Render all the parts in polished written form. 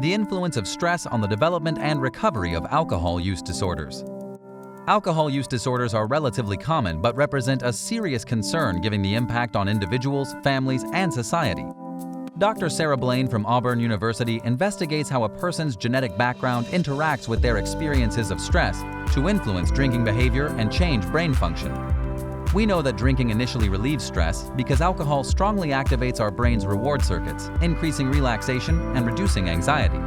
The influence of stress on the development and recovery of alcohol use disorders. Alcohol use disorders are relatively common but represent a serious concern given the impact on individuals, families, and society. Dr. Sara Blaine from Auburn University investigates how a person's genetic background interacts with their experiences of stress to influence drinking behavior and change brain function. We know that drinking initially relieves stress because alcohol strongly activates our brain's reward circuits, increasing relaxation and reducing anxiety.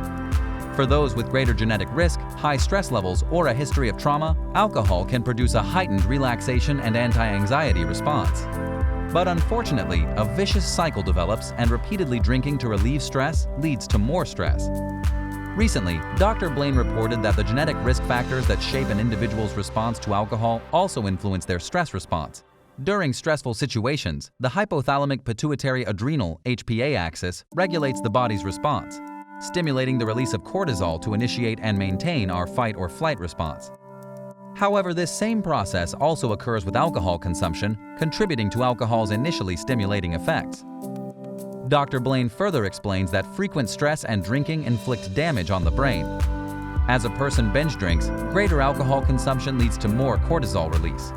For those with greater genetic risk, high stress levels, or a history of trauma, alcohol can produce a heightened relaxation and anti-anxiety response. But unfortunately, a vicious cycle develops, and repeatedly drinking to relieve stress leads to more stress. Recently, Dr. Blaine reported that the genetic risk factors that shape an individual's response to alcohol also influence their stress response. During stressful situations, the hypothalamic pituitary adrenal (HPA) axis regulates the body's response, stimulating the release of cortisol to initiate and maintain our fight or flight response. However, this same process also occurs with alcohol consumption, contributing to alcohol's initially stimulating effects. Dr. Blaine further explains that frequent stress and drinking inflict damage on the brain. As a person binge drinks, greater alcohol consumption leads to more cortisol release.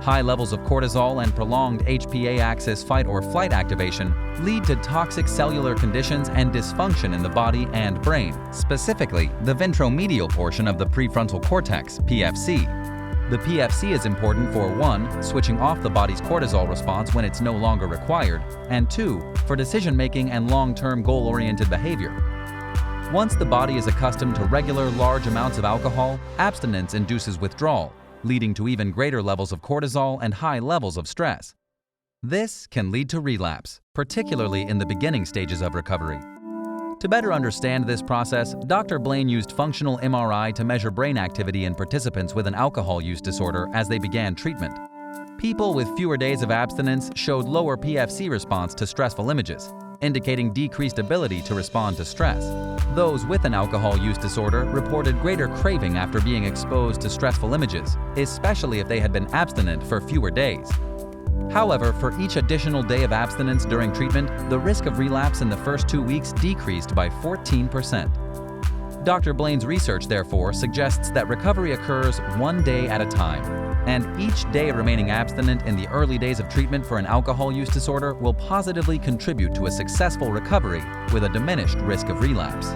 High levels of cortisol and prolonged HPA axis fight or flight activation lead to toxic cellular conditions and dysfunction in the body and brain, specifically the ventromedial portion of the prefrontal cortex, PFC. The PFC is important for 1. Switching off the body's cortisol response when it's no longer required, and 2. For decision-making and long-term goal-oriented behavior. Once the body is accustomed to regular large amounts of alcohol, abstinence induces withdrawal, leading to even greater levels of cortisol and high levels of stress. This can lead to relapse, particularly in the beginning stages of recovery. To better understand this process, Dr. Blaine used functional MRI to measure brain activity in participants with an alcohol use disorder as they began treatment. People with fewer days of abstinence showed lower PFC response to stressful images, indicating decreased ability to respond to stress. Those with an alcohol use disorder reported greater craving after being exposed to stressful images, especially if they had been abstinent for fewer days. However, for each additional day of abstinence during treatment, the risk of relapse in the first 2 weeks decreased by 14%. Dr. Blaine's research, therefore, suggests that recovery occurs 1 day at a time, and each day remaining abstinent in the early days of treatment for an alcohol use disorder will positively contribute to a successful recovery with a diminished risk of relapse.